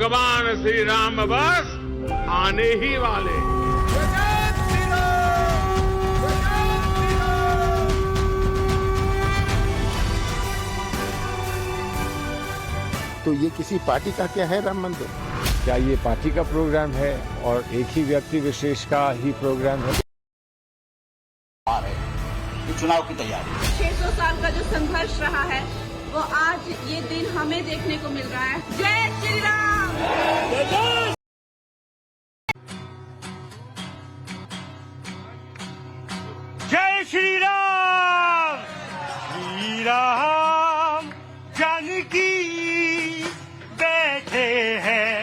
भगवान श्री राम बस आने ही वाले। तो ये किसी पार्टी का क्या है राम मंदिर? क्या ये पार्टी का प्रोग्राम है और एक ही व्यक्ति विशेष का ही प्रोग्राम है? ये चुनाव की तैयारी 600 साल का जो संघर्ष रहा है वो आज ये दिन हमें देखने को मिल रहा है। जय श्री राम। जय श्री राम। श्री राम जानकी बैठे हैं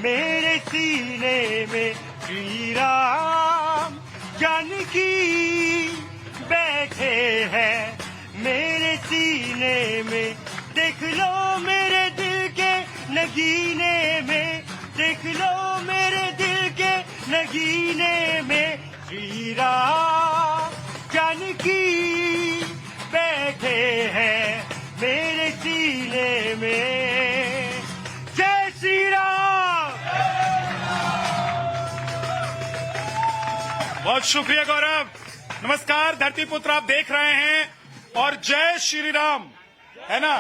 मेरे सीने में। श्री राम जानकी बैठे हैं मेरे सीने में। देख लो मेरे दिल के नगीने में, देख लो मेरे दिल के नगीने में। श्री राम जानकी बैठे हैं मेरे सीने में। जय श्री राम। बहुत शुक्रिया गौरव। नमस्कार धरती पुत्र, आप देख रहे हैं और जय श्री राम है ना।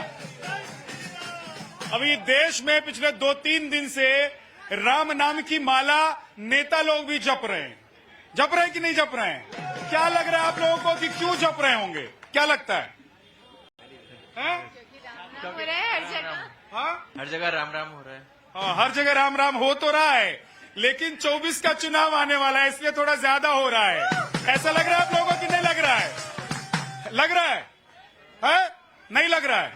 अभी देश में पिछले 2-3 दिन से राम नाम की माला नेता लोग भी जप रहे हैं। जप रहे हैं कि नहीं जप रहे हैं? क्या लग रहा है आप लोगों को कि क्यों जप रहे होंगे? क्या लगता है? हर जगह राम राम हो रहा है। हाँ, हर जगह राम राम हो तो रहा है, लेकिन 24 का चुनाव आने वाला है इसलिए थोड़ा ज्यादा हो रहा है। ऐसा लग रहा है आप लोगों को कि नहीं लग रहा है? लग रहा है? नहीं लग रहा है?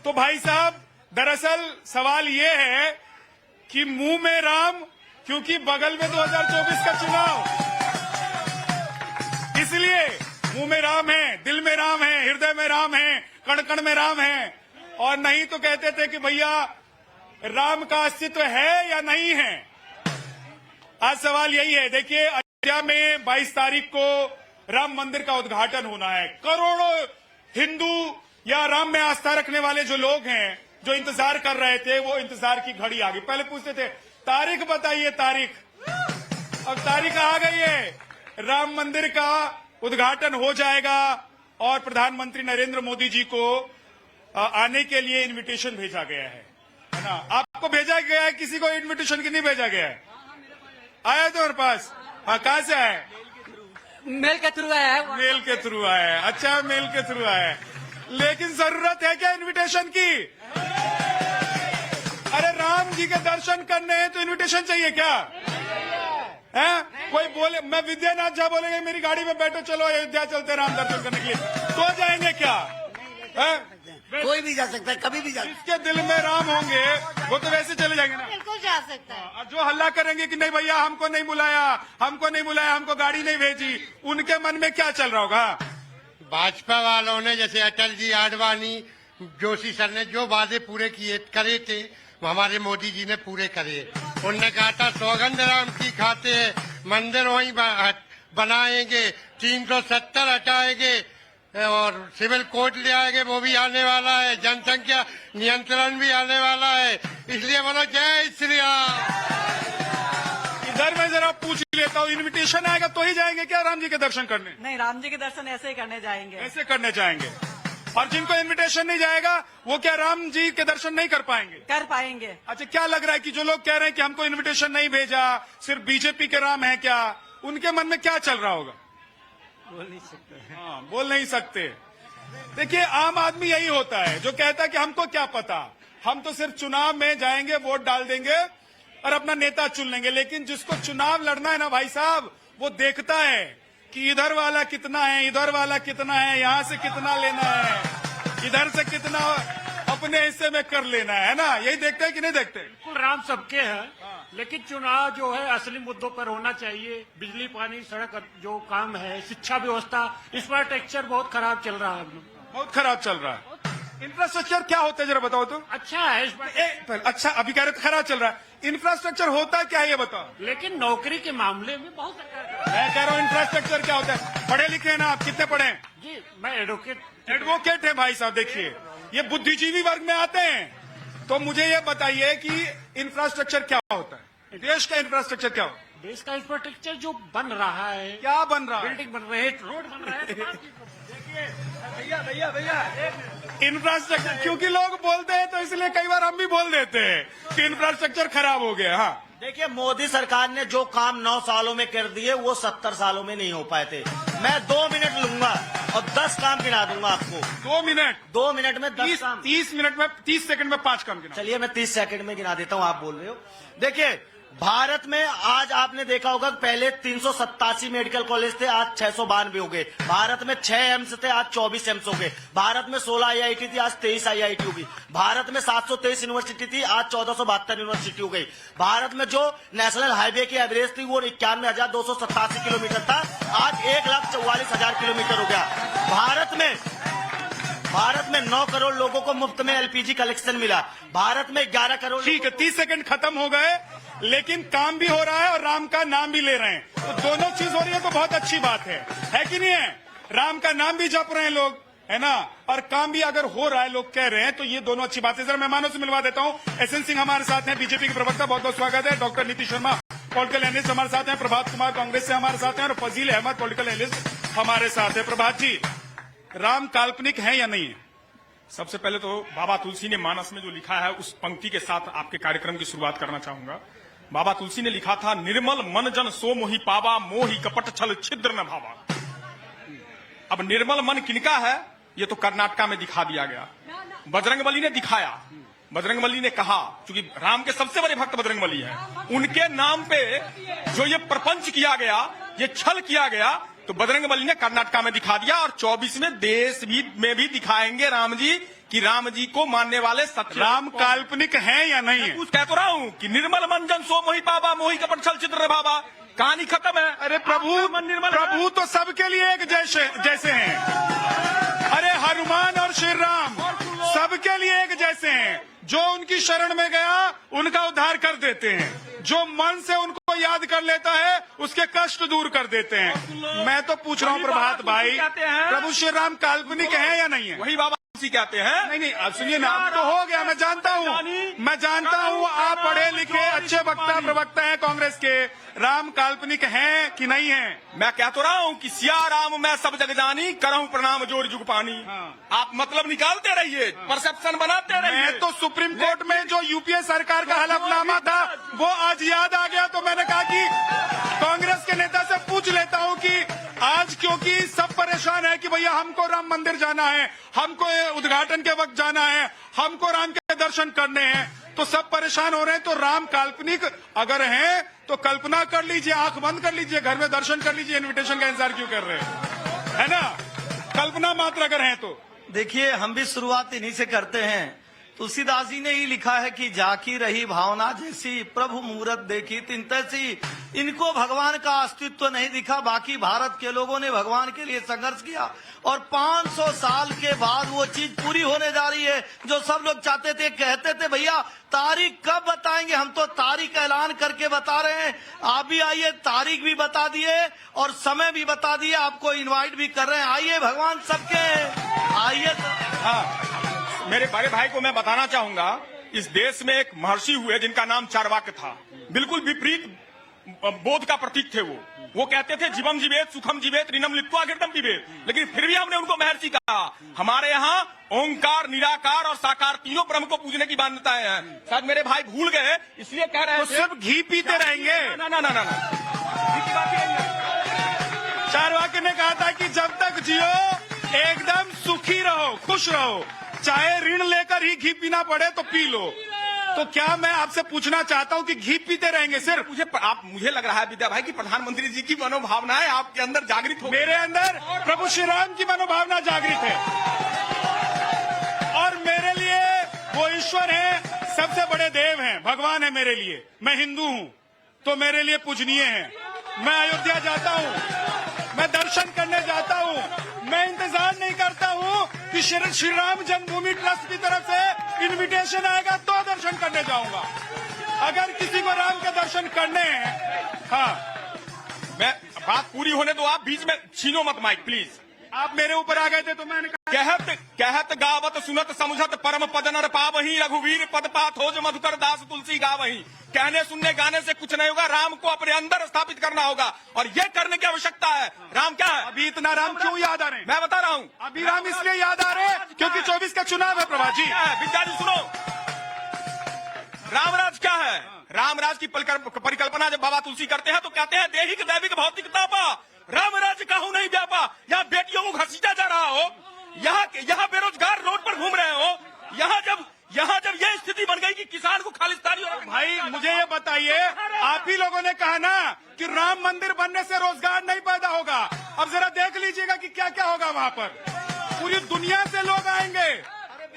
तो भाई साहब, दरअसल सवाल ये है कि मुंह में राम, क्योंकि बगल में 2024 का चुनाव, इसलिए मुंह में राम है, दिल में राम है, हृदय में राम है, कण कण में राम है। और नहीं तो कहते थे कि भैया राम का अस्तित्व है या नहीं है। आज सवाल यही है। देखिए, अयोध्या में 22 तारीख को राम मंदिर का उद्घाटन होना है। करोड़ों हिंदू या राम में आस्था रखने वाले जो लोग हैं, जो इंतजार कर रहे थे, वो इंतजार की घड़ी आ गई। पहले पूछते थे तारीख बताइए, तारीख। अब तारीख आ गई है, राम मंदिर का उद्घाटन हो जाएगा और प्रधानमंत्री नरेंद्र मोदी जी को आने के लिए इनविटेशन भेजा गया है ना। आपको भेजा गया है, किसी को इनविटेशन की नहीं भेजा गया है? आया तो मेरे पास? हाँ, कहाँ से आया? मेल के थ्रू आया है। मेल के थ्रू आया है। अच्छा, मेल के थ्रू आया है। लेकिन जरूरत है क्या इनविटेशन की? अरे राम जी के दर्शन करने हैं तो इनविटेशन चाहिए क्या? है? कोई बोले, मैं विद्यानाथ झा बोलेंगे मेरी गाड़ी में बैठो चलो अयोध्या चलते राम दर्शन करने के लिए, तो जाएंगे क्या? है? कोई भी जा सकता है, कभी भी जा सकता जिसके दिल में राम होंगे वो तो वैसे चले जाएंगे ना। बिल्कुल जा सकता है। और जो हल्ला करेंगे कि नहीं भैया हमको नहीं बुलाया, हमको नहीं बुलाया, हमको गाड़ी नहीं भेजी, उनके मन में क्या चल रहा होगा? भाजपा वालों ने, जैसे अटल जी, आडवाणी, जोशी सर ने जो वादे पूरे करे थे वो हमारे मोदी जी ने पूरे करे। उनने कहा था सौगंध राम की खाते हैं, मंदिर वहीं बनाएंगे, 370 हटाएंगे और सिविल कोड ले आएंगे, वो भी आने वाला है, जनसंख्या नियंत्रण भी आने वाला है। इसलिए बोलो जय श्री राम। इधर मैं जरा पूछ लेता हूँ, इनविटेशन आएगा तो ही जाएंगे क्या राम जी के दर्शन करने? नहीं, राम जी के दर्शन ऐसे ही करने जाएंगे। ऐसे करने जाएंगे। और जिनको इनविटेशन नहीं जाएगा वो क्या राम जी के दर्शन नहीं कर पाएंगे? कर पाएंगे। अच्छा, क्या लग रहा है कि जो लोग कह रहे हैं कि हमको इनविटेशन नहीं भेजा, सिर्फ बीजेपी के राम है क्या, उनके मन में क्या चल रहा होगा? बोल नहीं सकते। हाँ, बोल नहीं सकते। देखिए, आम आदमी यही होता है जो कहता है कि हमको क्या पता, हम तो सिर्फ चुनाव में जाएंगे, वोट डाल देंगे और अपना नेता चुन लेंगे। लेकिन जिसको चुनाव लड़ना है ना भाई साहब, वो देखता है कि इधर वाला कितना है, इधर वाला कितना है, यहाँ से कितना लेना है, इधर से कितना अपने हिस्से में कर लेना है ना। यही देखते हैं कि नहीं देखते? बिल्कुल, राम सबके हैं, लेकिन चुनाव जो है असली मुद्दों पर होना चाहिए। बिजली, पानी, सड़क जो काम है, शिक्षा व्यवस्था, इंफ्रास्ट्रक्चर बहुत खराब चल रहा है। बहुत खराब चल रहा है। इंफ्रास्ट्रक्चर क्या होता है जरा बताओ तो। अच्छा है इस बार। अच्छा, अभी कह रहे थे खराब चल रहा है, इंफ्रास्ट्रक्चर होता क्या है ये बताओ। लेकिन नौकरी के मामले में बहुत मैं कह रहा हूँ इंफ्रास्ट्रक्चर क्या होता है। पढ़े लिखे हैं ना आप? कितने पढ़े हैं? जी, मैं एडवोकेट है भाई साहब। देखिए, ये बुद्धिजीवी वर्ग में आते हैं तो मुझे ये बताइए कि इंफ्रास्ट्रक्चर क्या होता है, देश का इंफ्रास्ट्रक्चर क्या होता है? देश का इंफ्रास्ट्रक्चर जो बन रहा है, क्या बन रहा है? बिल्डिंग बन रहे हैं, रोड बन रहा है। इंफ्रास्ट्रक्चर, क्योंकि लोग बोलते हैं तो इसलिए कई बार हम भी बोल देते हैं कि इंफ्रास्ट्रक्चर खराब हो गया। हाँ, देखिए, मोदी सरकार ने जो काम 9 सालों में कर दिए वो 70 सालों में नहीं हो पाए थे। मैं 2 मिनट लूंगा और 10 काम गिना दूंगा आपको। 2 मिनट? 2 मिनट में 10 काम। 30 मिनट में, 30 सेकंड में 5 काम गिना। चलिए मैं 30 सेकंड में गिना देता हूं, आप बोल रहे हो। देखिए, भारत में आज आपने देखा होगा पहले 387 मेडिकल कॉलेज थे, आज 692 हो गए। भारत में 6 एम्स थे, आज 24 एम्स हो गए। भारत में 16 IIT थी, आज 23 IIT हो गई। भारत में 723 यूनिवर्सिटी थी, आज 1472 यूनिवर्सिटी हो गई। भारत में जो नेशनल हाईवे की एवरेज थी वो 91,287 किलोमीटर था, आज 1,44,000 किलोमीटर हो गया। भारत में 9 करोड़ लोगों को मुफ्त में LPG कलेक्शन मिला। भारत में 11 करोड़। ठीक है, 30 सेकंड खत्म हो गए, लेकिन काम भी हो रहा है और राम का नाम भी ले रहे हैं, तो दोनों चीज हो रही है, तो बहुत अच्छी बात है कि नहीं है? राम का नाम भी जप रहे हैं लोग, है ना, और काम भी अगर हो रहा है, लोग कह रहे हैं, तो ये दोनों अच्छी बात है। जरा मेहमानों से मिलवा देता हूँ। SN सिंह हमारे साथ हैं, बीजेपी के प्रवक्ता, बहुत बहुत स्वागत है। Doctor Nitish Sharma political analyst हमारे साथ हैं, प्रभात कुमार कांग्रेस से हमारे साथ हैं, और फजील अहमद पॉलिटिकल एनालिस्ट हमारे साथ है। प्रभात जी, राम काल्पनिक है या नहीं है? सबसे पहले तो बाबा तुलसी ने मानस में जो लिखा है उस पंक्ति के साथ आपके कार्यक्रम की शुरुआत करना चाहूंगा। बाबा तुलसी ने लिखा था, निर्मल मन जन सो मोहि पावा, मोहि कपट छल छिद्र न भावा। अब निर्मल मन किनका है, ये तो कर्नाटका में दिखा दिया गया। बजरंगबली ने दिखाया, बजरंगबली ने कहा, क्योंकि राम के सबसे बड़े भक्त बजरंगबली हैं, उनके नाम पे जो ये प्रपंच किया गया, ये छल किया गया, तो बजरंगबली ने कर्नाटका में दिखा दिया, और 24 में देश में भी दिखाएंगे राम जी कि राम जी को मानने वाले सत्य। राम काल्पनिक है या नहीं है? कुछ कह तो रहा हूँ कि निर्मल मन जन सो मोहि पावा, मोहि कपट छल छिद्र भावा। कहानी खत्म है। अरे प्रभु तो सबके लिए एक जैसे हैं। अरे हनुमान और श्री राम सबके लिए एक जैसे हैं। जो उनकी शरण में गया उनका उद्धार कर देते हैं, जो मन से उनको याद कर लेता है उसके कष्ट दूर कर देते हैं। मैं तो पूछ रहा हूँ प्रभात भाई, प्रभु श्री राम काल्पनिक है या नहीं है? वही बाबा तुलसी कहते हैं। नहीं, आप सुनिए ना, अब तो हो गया, मैं जानता हूँ आप पढ़े लिखे अच्छे वक्ता प्रवक्ता हैं कांग्रेस के। राम काल्पनिक है कि नहीं है? मैं कह तो रहा हूँ कि सिया राम मैं सब जग जानी, करहूँ प्रणाम जोड़ जुग पानी। आप मतलब निकालते रहिए, परसेप्शन बनाते रहिए। मैं तो सुप्रीम कोर्ट में जो यूपीए सरकार का हलफनामा था वो आज याद आ गया, तो मैंने कहा कि कांग्रेस के नेता से पूछ लेता हूँ कि आज, क्योंकि सब परेशान है कि भैया हमको राम मंदिर जाना है, हमको उद्घाटन के वक्त जाना है, हमको राम के दर्शन करने हैं, तो सब परेशान हो रहे हैं। तो राम काल्पनिक अगर हैं तो कल्पना कर लीजिए, आंख बंद कर लीजिए, घर में दर्शन कर लीजिए, इनविटेशन का इंतजार क्यों कर रहे हैं, है ना? कल्पना मात्र अगर हैं तो देखिए, हम भी शुरुआत इन्हीं से करते हैं। तुलसीदास जी ने ही लिखा है कि जाकी रही भावना जैसी, प्रभु मूरत देखी तिन तैसी। इनको भगवान का अस्तित्व नहीं दिखा, बाकी भारत के लोगों ने भगवान के लिए संघर्ष किया, और 500 साल के बाद वो चीज पूरी होने जा रही है जो सब लोग चाहते थे। कहते थे भैया तारीख कब बताएंगे, हम तो तारीख ऐलान करके बता रहे हैं। आप भी आइए, तारीख भी बता दिए और समय भी बता दिए, आपको इनवाइट भी कर रहे हैं। आइए, भगवान सबके आइए। हाँ, मेरे बड़े भाई को मैं बताना चाहूंगा, इस देश में एक महर्षि हुए जिनका नाम चारवाक था। बिल्कुल विपरीत बोध का प्रतीक थे वो कहते थे जीवम जीवेत सुखम जीवेत ऋणम लिप्त्वा घृतम पिबेत, लेकिन फिर भी हमने उनको महर्षि कहा। हमारे यहाँ ओंकार, निराकार और साकार तीनों ब्रह्म को पूजने की मान्यताएं हैं। शायद मेरे भाई भूल गए, इसलिए कह रहे हैं सिर्फ घी पीते रहेंगे। ना, चारवाक ने कहा था कि जब तक जियो एकदम सुखी रहो, खुश रहो, चाहे ऋण लेकर ही घी पीना पड़े तो पी लो। तो क्या मैं आपसे पूछना चाहता हूं कि घी पीते रहेंगे सिर्फ? मुझे लग रहा है विद्या भाई कि प्रधानमंत्री जी की मनोभावनाएं आपके अंदर जागृत हो। मेरे अंदर प्रभु श्री राम की मनोभावना जागृत है, और मेरे लिए वो ईश्वर है, सबसे बड़े देव हैं, भगवान है मेरे लिए। मैं हिंदू हूं तो मेरे लिए पूजनीय है। मैं अयोध्या जाता हूं, मैं दर्शन करने जाता हूं, मैं इंतजार नहीं करता हूं कि श्री राम जन्मभूमि ट्रस्ट की तरफ से इनविटेशन आएगा तो दर्शन करने जाऊंगा। अगर किसी को राम के दर्शन करने हैं, हाँ, मैं बात पूरी होने दो, आप बीच में छीनो मत माइक प्लीज। आप मेरे ऊपर आ गए थे तो मैंने कहा कहत गावत सुनत समझत परम पद नर पावही रघुवीर पद पात हो जो मधुकर दास तुलसी गावही। कहने सुनने गाने से कुछ नहीं होगा, राम को अपने अंदर स्थापित करना होगा और ये करने की आवश्यकता है। राम क्या है? अभी इतना राम क्यों याद आ रहे हैं? मैं बता रहा हूँ, अभी राम इसलिए याद आ रहे हैं क्योंकि 24 का चुनाव है प्रभा जी। विद्या जी सुनो, रामराज क्या है? रामराज की परिकल्पना जब बाबा तुलसी करते हैं तो कहते हैं देहिक दैविक भौतिक तापा रामराज कहूं नहीं व्यापा। यहाँ बेटियों को घसीटा जा रहा हो, यहाँ बेरोजगार रोड पर घूम रहे हो, यहाँ जब ये स्थिति बन गई कि किसान को खालिस्तानी हो। भाई मुझे ये बताइए, आप ही लोगों ने कहा ना कि राम मंदिर बनने से रोजगार नहीं पैदा होगा। अब जरा देख लीजिएगा कि क्या क्या होगा वहाँ पर। पूरी दुनिया से लोग आएंगे।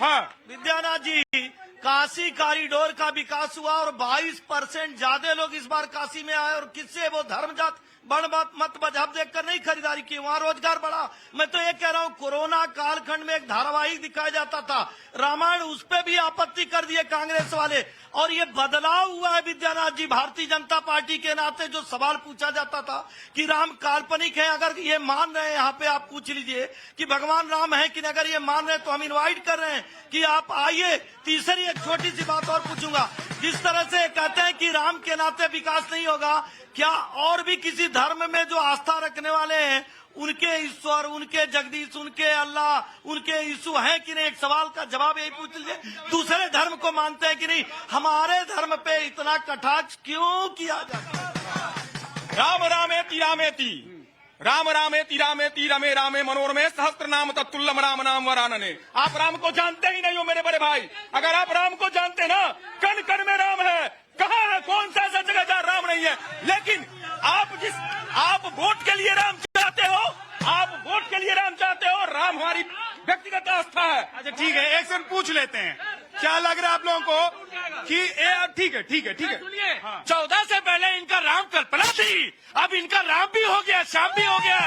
हाँ विद्यानाथ जी, काशी कॉरिडोर का विकास हुआ और 22% ज्यादा लोग इस बार काशी में आए और किससे वो धर्म जात बड़ मत मजहब देखकर नहीं खरीदारी की, वहाँ रोजगार बढ़ा। मैं तो ये कह रहा हूँ, कोरोना कालखंड में एक धारावाहिक दिखाया जाता था रामायण, उस पर भी आपत्ति कर दिए कांग्रेस वाले। और ये बदलाव हुआ है विद्यानाथ जी, भारतीय जनता पार्टी के नाते जो सवाल पूछा जाता था कि राम काल्पनिक है, अगर ये मान रहे हैं, यहाँ पे आप पूछ लीजिए कि भगवान राम है कि नहीं। अगर ये मान रहे हैं तो हम इन्वाइट कर रहे हैं कि आप आइए। तीसरी एक छोटी सी बात और पूछूंगा, जिस तरह से कहते हैं कि राम के नाते विकास नहीं होगा, क्या और भी किसी धर्म में जो आस्था रखने वाले हैं उनके ईश्वर, उनके जगदीश, उनके अल्लाह, उनके यीशु हैं कि नहीं? एक सवाल का जवाब यही पूछ लीजिए। दूसरे धर्म को मानते हैं कि नहीं? हमारे धर्म पे इतना कटाक्ष क्यों किया जाता है? राम रामेति रामेति राम रामेति रामेति रमे रामे मनोरमे सहस्त्र नाम तत्तुल्यम राम नाम वरानने। आप राम को जानते ही नहीं हो मेरे बड़े भाई। अगर आप राम को जानते ना, कण कण में राम है। कहाँ है? कौन सा ऐसा जगह जहाँ राम नहीं है? लेकिन आप वोट के लिए राम चाहते हो, आप वोट के लिए राम चाहते हो। राम हमारी व्यक्तिगत आस्था है। अच्छा ठीक है, एक सेकंड पूछ लेते हैं, क्या लग रहा है आप लोगों को कि ठीक है। सुनिए, 14 से पहले इनका राम कल्पना थी, अब इनका राम भी हो गया, श्याम भी हो गया।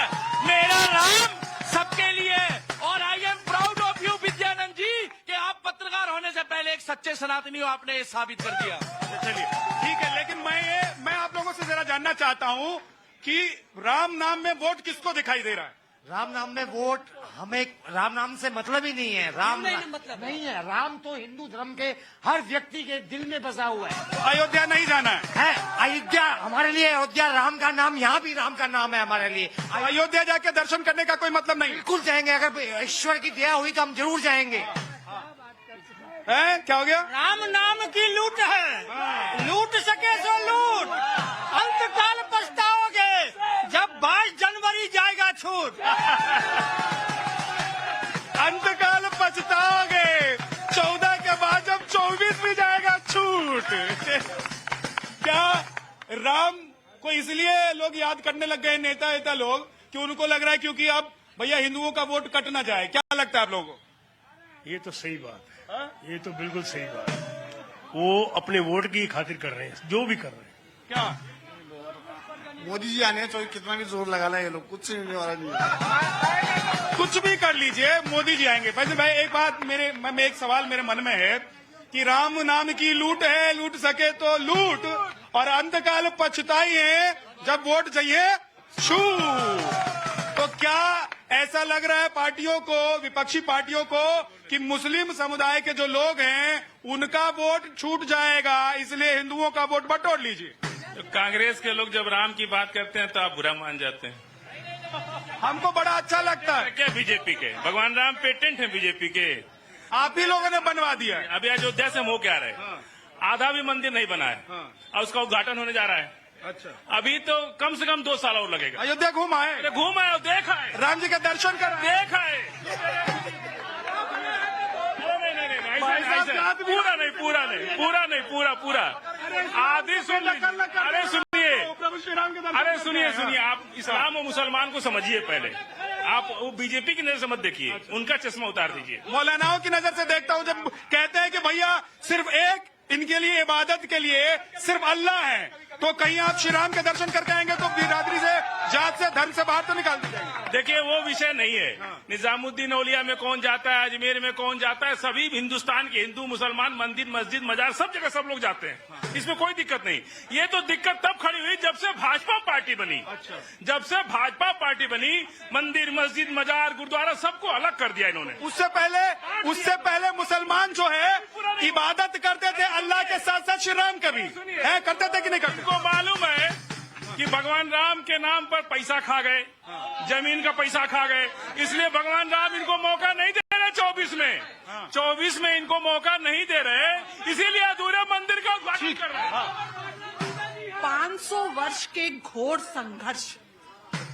मेरा राम सबके लिए। और I am proud of you Vidyanand ji कि आप पत्रकार होने से पहले एक सच्चे सनातनी हो, आपने ये साबित कर दिया। चलिए ठीक है, लेकिन मैं आप लोगों से जरा जानना चाहता हूँ कि राम नाम में वोट किसको दिखाई दे रहा है? राम नाम में वोट, हमें राम नाम से मतलब ही नहीं है। राम मतलब नहीं है। राम तो हिंदू धर्म के हर व्यक्ति के दिल में बसा हुआ है। तो अयोध्या नहीं जाना है? अयोध्या हमारे लिए, अयोध्या राम का नाम, यहाँ भी राम का नाम है हमारे लिए। अयोध्या जाके दर्शन करने का कोई मतलब नहीं? बिल्कुल जाएंगे, अगर ईश्वर की दया हुई तो हम जरूर जाएंगे। क्या हो गया? राम नाम की लूट है, लूट सके सो लूट, अंतकाल पछताओगे जब 22 जनवरी जाएगा छूट। अंतकाल पछताओगे 14 के बाद जब 24 भी जाएगा छूट। क्या राम को इसलिए लोग याद करने लग गए, नेता लोग, कि उनको लग रहा है क्योंकि अब भैया हिंदुओं का वोट कट ना जाए? क्या लगता है आप लोगों को? ये तो सही बात है, ये तो बिल्कुल सही बात है। वो अपने वोट की खातिर कर रहे हैं, जो भी कर रहे हैं। क्या मोदी जी आने चाहिए, कितना भी जोर लगा ये लोग, कुछ नहीं वाला नहीं। कुछ भी कर लीजिए, मोदी जी आएंगे। वैसे भाई एक बात एक सवाल मेरे मन में है कि राम नाम की लूट है, लूट सके तो लूट, और अंतकाल पछताई है जब वोट चाहिए छू। तो क्या ऐसा लग रहा है पार्टियों को, विपक्षी पार्टियों को, कि मुस्लिम समुदाय के जो लोग हैं उनका वोट छूट जाएगा, इसलिए हिंदुओं का वोट बटोर लीजिए? तो कांग्रेस के लोग जब राम की बात करते हैं तो आप बुरा मान जाते हैं। हमको बड़ा अच्छा लगता है। क्या बीजेपी के भगवान राम पेटेंट है बीजेपी के, आप ही लोगों ने बनवा दिया है। अभी अयोध्या से हम हो क्या रहे, आधा भी मंदिर नहीं बना है और उसका उद्घाटन होने जा रहा है। अच्छा, अभी तो कम से कम 2 साल और लगेगा। अयोध्या घूम आए, घूम आए और देखा है, राम जी का दर्शन कर देखा है। पूरा आधी सुन। अरे सुनिए, आप इस्लाम और मुसलमान को समझिए पहले। आप वो बीजेपी की नजर से मत देखिए, उनका चश्मा उतार दीजिए। मौलानाओं की नजर से देखता हूँ, जब कहते हैं कि भैया सिर्फ एक, इनके लिए इबादत के लिए सिर्फ अल्लाह है, तो कहीं आप श्री राम के दर्शन करके आएंगे तो बिरादरी से, जात से, धर्म से बाहर तो निकाल दी जाएंगे। देखिए वो विषय नहीं है। निजामुद्दीन औलिया में कौन जाता है, अजमेर में कौन जाता है, सभी हिंदुस्तान के हिंदू मुसलमान मंदिर मस्जिद मजार सब जगह सब लोग जाते हैं, इसमें कोई दिक्कत नहीं। ये तो दिक्कत तब खड़ी हुई जब से भाजपा पार्टी बनी। जब से भाजपा पार्टी बनी, मंदिर मस्जिद मजार गुरुद्वारा सबको अलग कर दिया इन्होंने। उससे पहले मुसलमान जो है इबादत करते थे अल्लाह के साथ साथ श्री राम का भी है, करते थे कि नहीं करते? को मालूम है कि भगवान राम के नाम पर पैसा खा गए, जमीन का पैसा खा गए, इसलिए भगवान राम इनको मौका नहीं दे रहे। 24 में इनको मौका नहीं दे रहे, इसीलिए अधूरे मंदिर का उद्घाटन कर रहे हैं। 500 वर्ष के घोर संघर्ष,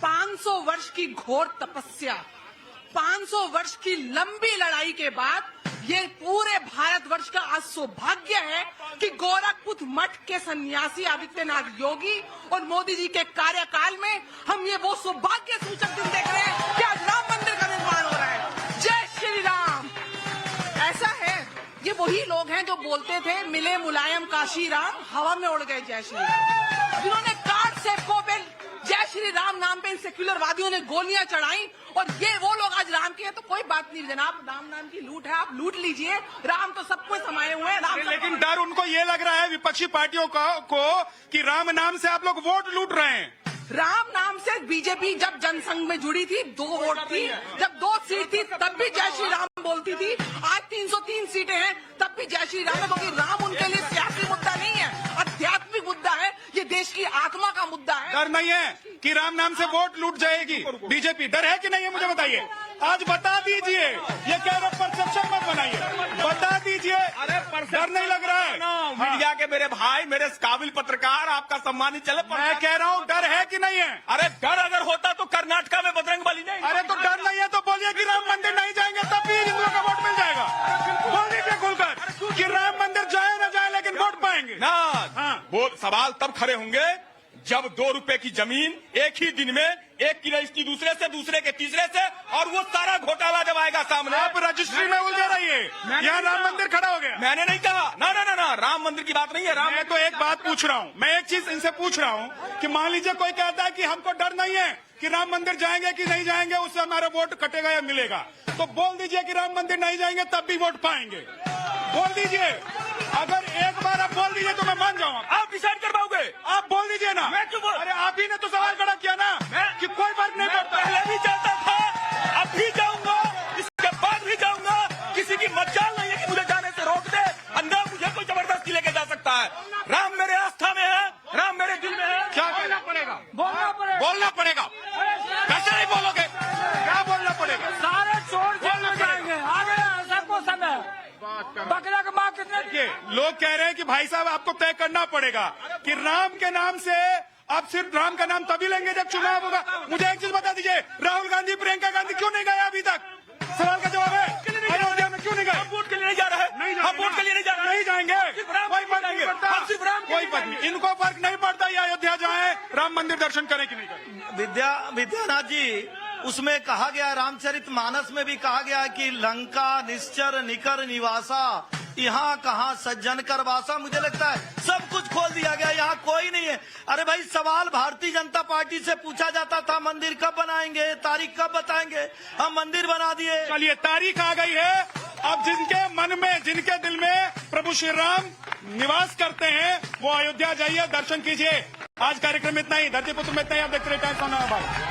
500 वर्ष की घोर तपस्या, 500 वर्ष की लंबी लड़ाई के बाद ये पूरे भारतवर्ष का आज सौभाग्य है कि गोरखपुर मठ के सन्यासी आदित्यनाथ योगी और मोदी जी के कार्यकाल में हम ये वो सौभाग्य सूचक दिन देख रहे हैं कि आज राम मंदिर का निर्माण हो रहा है। जय श्री राम। ऐसा है, ये वही लोग हैं जो बोलते थे मिले मुलायम काशी राम, हवा में उड़ गए जय श्री राम, जिन्होंने कार्ड से कोबेल जय श्री राम नाम पे इन सेक्युलर वादियों ने गोलियां चढ़ाई, और ये वो लोग आज राम के हैं। तो कोई बात नहीं जनाब, राम नाम की लूट है, आप लूट लीजिए, राम तो सबको समाये हुए हैं। राम लेकिन डर उनको ये लग रहा है विपक्षी पार्टियों को कि राम नाम से आप लोग वोट लूट रहे हैं। राम नाम से बीजेपी जब जनसंघ में जुड़ी थी 2 वोट थी, जब 2 सीट थी तब भी जय श्री राम बोलती थी। आज 303 सीटें हैं तब भी जय श्री राम है, क्योंकि राम उनके लिए सियासी मुद्दा नहीं है, आध्यात्मिक मुद्दा है, ये देश की आत्मा का मुद्दा है। डर नहीं है कि राम नाम से वोट लूट जाएगी बीजेपी, डर है कि नहीं है मुझे बताइए, आज बता दीजिए। ये कह रहे परसेप्शन मत बनाइए, बता दीजिए। अरे डर नहीं लग रहा है? मीडिया के मेरे भाई, मेरे काबिल पत्रकार, आपका सम्मानित चले। मैं कह रहा हूँ डर है कि नहीं है? अरे डर अगर होता तो कर्नाटका में बजरंगबली नहीं। अरे तो डर नहीं है तो बोलिए कि राम मंदिर नहीं जाएंगे, तब भी हिंदुओं का वोट मिल जाएगा। बोल दीजिए खुलकर कि राम मंदिर जाए ना जाए लेकिन वोट पाएंगे ना। वो सवाल तब खड़े होंगे जब 2 रुपए की जमीन एक ही दिन में एक की रजिस्ट्री दूसरे से, दूसरे के तीसरे से, और वो सारा घोटाला जब आएगा सामने। आप रजिस्ट्री में उलझे रहिए, यहाँ राम मंदिर खड़ा हो गया। मैंने नहीं कहा, ना ना ना ना, राम मंदिर की बात नहीं है। मैं तो एक बात पूछ रहा हूँ, मैं एक चीज इनसे पूछ रहा हूँ कि मान लीजिए कोई कहता है कि हमको डर नहीं है कि राम मंदिर जाएंगे कि नहीं जाएंगे, उससे हमारा वोट कटेगा या मिलेगा, तो बोल दीजिए कि राम मंदिर नहीं जाएंगे तब भी वोट पाएंगे। बोल दीजिए, अगर एक बार आप बोल दीजिए तो मैं मान जाऊंगा। आप डिसाइड कर पाओगे? आप बोल दीजिए ना। मैं क्यों बोल? अरे आप ही ने तो सवाल खड़ा किया ना कि कोई फर्क नहीं पड़ता। पहले भी जाता था, अब भी जाऊंगा, इसके बाद भी जाऊंगा। किसी की मजाल नहीं है कि मुझे जाने से रोक दे, अंदर मुझे कोई जबरदस्ती लेके जा सकता है। राम मेरे आस्था में है, राम मेरे दिल में है। क्या बोलना पड़ेगा? बोलना पड़ेगा। कैसे नहीं बोलोगे? क्या बोलना पड़ेगा? सारे चोर जेल में जाएंगे, आगे सबको समय बकरा का माँ कितने। लोग कह रहे हैं कि भाई साहब आपको तय करना पड़ेगा कि राम के नाम से आप सिर्फ राम का नाम तभी लेंगे जब चुनाव होगा। मुझे एक चीज बता दीजिए, राहुल गांधी प्रियंका गांधी क्यों नहीं गए अभी तक? सवाल का जवाब है, अयोध्या में क्यों नहीं गए? वोट के लिए नहीं जा रहे हैं, हम वोट के लिए नहीं जा रहे, नहीं जाएंगे, कोई फर्क नहीं पड़ता, कोई फर्क नहीं, इनको फर्क नहीं पड़ता ये अयोध्या जाए राम मंदिर दर्शन करें कि नहीं करें। विद्यानाथ जी, उसमें कहा गया, रामचरितमानस में भी कहा गया कि लंका निश्चर निकर निवासा, यहाँ कहाँ सज्जन कर वासा। मुझे लगता है सब कुछ खोल दिया गया, यहाँ कोई नहीं है। अरे भाई, सवाल भारतीय जनता पार्टी से पूछा जाता था मंदिर कब बनाएंगे, तारीख कब बताएंगे, हम मंदिर बना दिए। चलिए तारीख आ गई है, अब जिनके मन में, जिनके दिल में प्रभु श्री राम निवास करते हैं वो अयोध्या जाइए, दर्शन कीजिए। आज कार्यक्रम इतना ही, धरती पुत्र में इतना ही। आप देखते रहे टाइम्स ऑफ इंडिया।